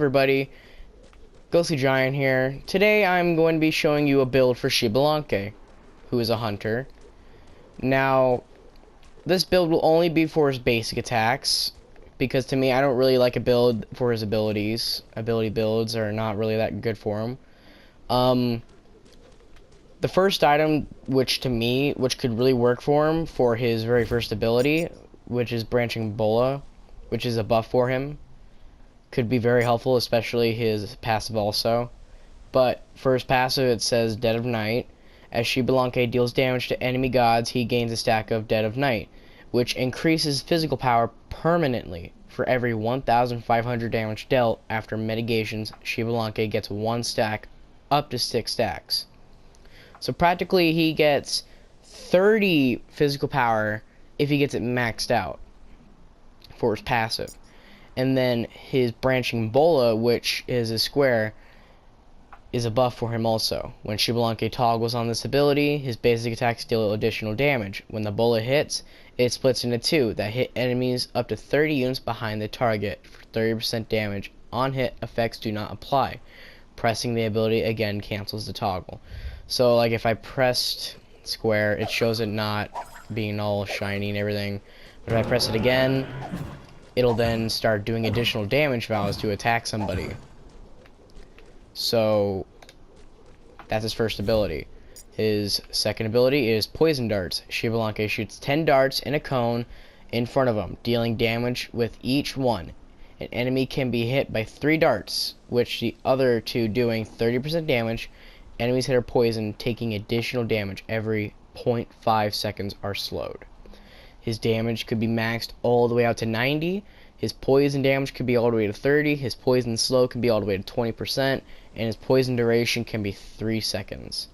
everybody, Ghostly Giant here. Today I'm going to be showing you a build for xbalanque, who is a hunter. Now, this build will only be for his basic attacks, because to me I don't really like a build for his abilities. Ability builds are not really that good for him. The first item, which could really work for him for his very first ability, which is Branching Bola, which is a buff for him, could be very helpful, especially his passive also. But for his passive, it says Dead of Night. As xbalanque deals damage to enemy gods, he gains a stack of Dead of Night, which increases physical power permanently. For every 1,500 damage dealt after mitigations, xbalanque gets 1 stack, up to 6 stacks. So practically he gets 30 physical power if he gets it maxed out for his passive. And then his Branching Bola, which is a square, is a buff for him also. When xbalanque toggles on this ability, his basic attacks deal additional damage. When the Bola hits, it splits into 2 that hit enemies up to 30 units behind the target for 30% damage. On hit, effects do not apply. Pressing the ability again cancels the toggle. So like if I pressed square, it shows it not being all shiny and everything. But if I press it again, it'll then start doing additional damage values to attack somebody. So that's his first ability. His second ability is Poison Darts. xbalanque shoots 10 darts in a cone in front of him, dealing damage with each one. An enemy can be hit by 3 darts, which the other 2 doing 30% damage. Enemies hit or poisoned, taking additional damage every 0.5 seconds are slowed. His damage could be maxed all the way out to 90. His poison damage could be all the way to 30. His poison slow can be all the way to 20%. And his poison duration can be 3 seconds.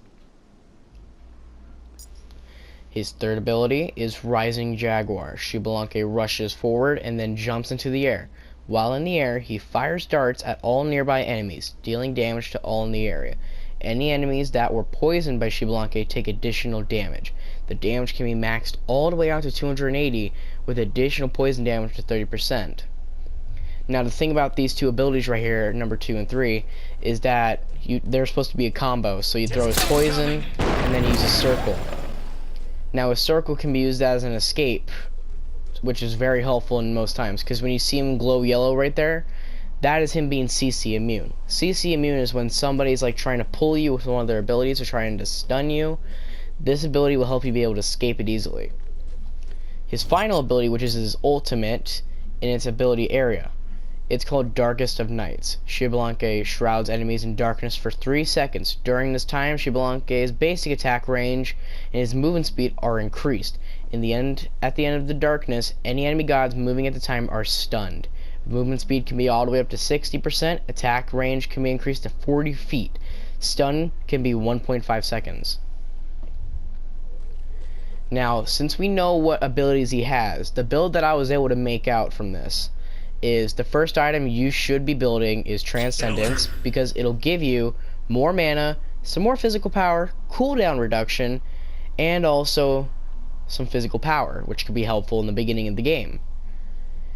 His third ability is Rising Jaguar. xbalanque rushes forward and then jumps into the air. While in the air, he fires darts at all nearby enemies, dealing damage to all in the area. Any enemies that were poisoned by xbalanque take additional damage. The damage can be maxed all the way out to 280 with additional poison damage to 30%. Now the thing about these two abilities right here, number 2 and 3, is that they're supposed to be a combo. So you throw his poison and then use a circle. Now a circle can be used as an escape, which is very helpful in most times, because when you see him glow yellow right there, that is him being CC immune. CC immune is when somebody's like trying to pull you with one of their abilities or trying to stun you. This ability will help you be able to escape it easily. His final ability, which is his ultimate in its ability area, it's called Darkest of Nights. xbalanque shrouds enemies in darkness for 3 seconds. During this time, xbalanque's basic attack range and his movement speed are increased. At the end of the darkness, any enemy gods moving at the time are stunned. Movement speed can be all the way up to 60%. Attack range can be increased to 40 feet. Stun can be 1.5 seconds. Now, since we know what abilities he has, the build that I was able to make out from this is the first item you should be building is Transcendence, because it'll give you more mana, some more physical power, cooldown reduction, and also some physical power, which could be helpful in the beginning of the game.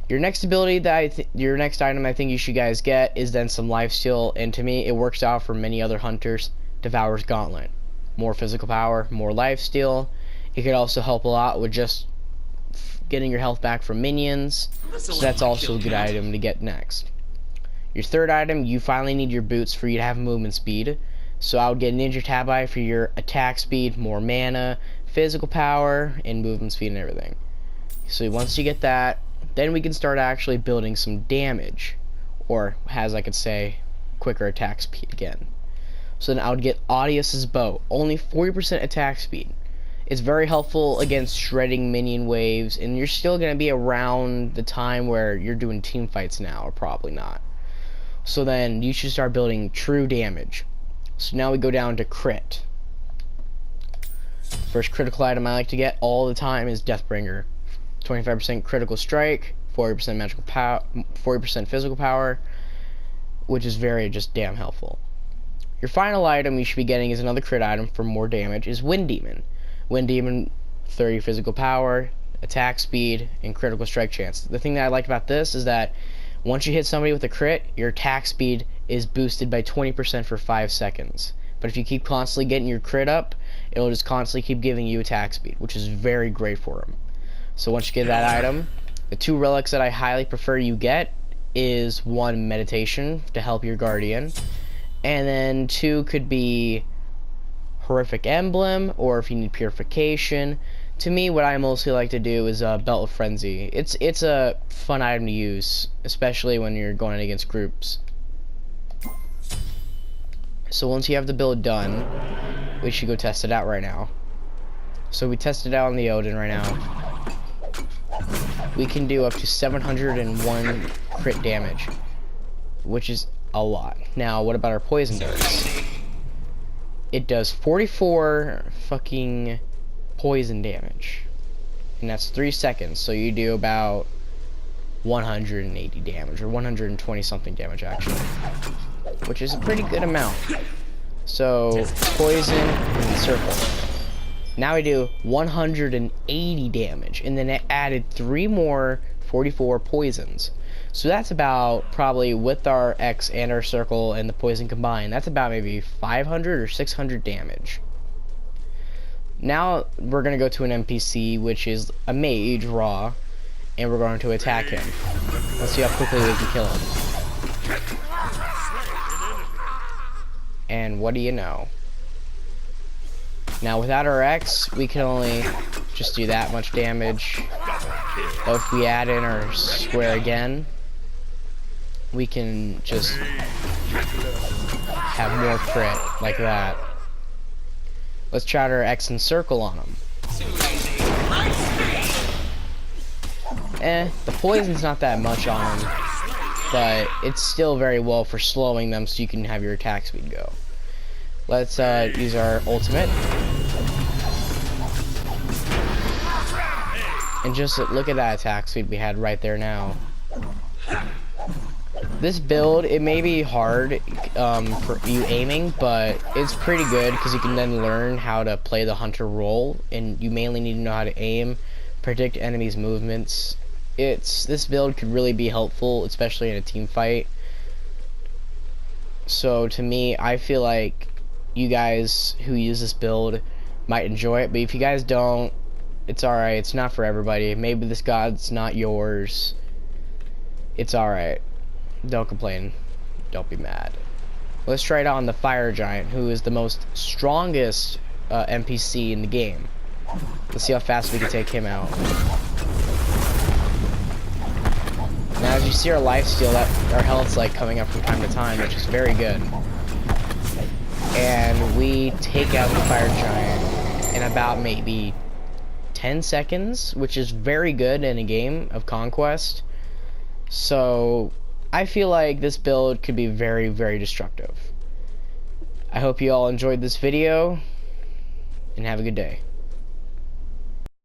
Your next ability your next item I think you should guys get is then some lifesteal, and to me it works out for many other hunters. Devourer's Gauntlet. More physical power, more lifesteal. It could also help a lot with just getting your health back from minions, so that's also a good item to get next. Your third item, you finally need your boots for you to have movement speed, so I would get Ninja Tabi for your attack speed, more mana, physical power, and movement speed and everything. So once you get that, then we can start actually building some damage, or as I could say, quicker attack speed again. So then I would get Audius's Bow, only 40% attack speed. It's very helpful against shredding minion waves, and you're still going to be around the time where you're doing team fights now, or probably not. So then you should start building true damage. So now we go down to crit. First critical item I like to get all the time is Deathbringer. 25% critical strike, 40% magical power, 40% physical power, which is very just damn helpful. Your final item you should be getting is another crit item for more damage, is Wind Demon. Wind Demon, 30 physical power, attack speed, and critical strike chance. The thing that I like about this is that Once you hit somebody with a crit, your attack speed is boosted by 20% for 5 seconds. But if you keep constantly getting your crit up, it'll just constantly keep giving you attack speed, which is very great for him. So once you get that item, the 2 relics that I highly prefer you get is 1 meditation to help your guardian, and then 2 could be horrific emblem, or if you need purification. To me, what I mostly like to do is belt of frenzy. It's a fun item to use, especially when you're going against groups. So once you have the build done, we should go test it out right now. So we tested it out on the Odin right now. We can do up to 701 crit damage, which is a lot. Now, what about our poison darts? It does 44 fucking poison damage, and that's 3 seconds, so you do about 180 damage, or 120 something damage actually, which is a pretty good amount. So poison and circle. Now we do 180 damage, and then it added 3 more 44 poisons. So that's about, probably with our X and our circle and the poison combined, that's about maybe 500 or 600 damage. Now we're going to go to an NPC, which is a mage, raw, and we're going to attack him. Let's see how quickly we can kill him. And what do you know? Now without our X, we can only just do that much damage. But if we add in our square again, we can just have more crit, like that. Let's try our X and circle on him. The poison's not that much on him, but it's still very well for slowing them so you can have your attack speed go. Let's use our ultimate. And just look at that attack speed we had right there now. This build, it may be hard for you aiming, but it's pretty good because you can then learn how to play the hunter role, and you mainly need to know how to aim, predict enemies' movements. This build could really be helpful, especially in a team fight. So to me, I feel like you guys who use this build might enjoy it, but if you guys don't, it's alright. It's not for everybody. Maybe this god's not yours. It's alright. Don't complain. Don't be mad. Let's try it out on the fire giant, who is the most strongest NPC in the game. Let's see how fast we can take him out. Now as you see our lifesteal, our health's like coming up from time to time, which is very good. And we take out the fire giant in about maybe 10 seconds, which is very good in a game of Conquest. So I feel like this build could be very, very destructive. I hope you all enjoyed this video, and have a good day.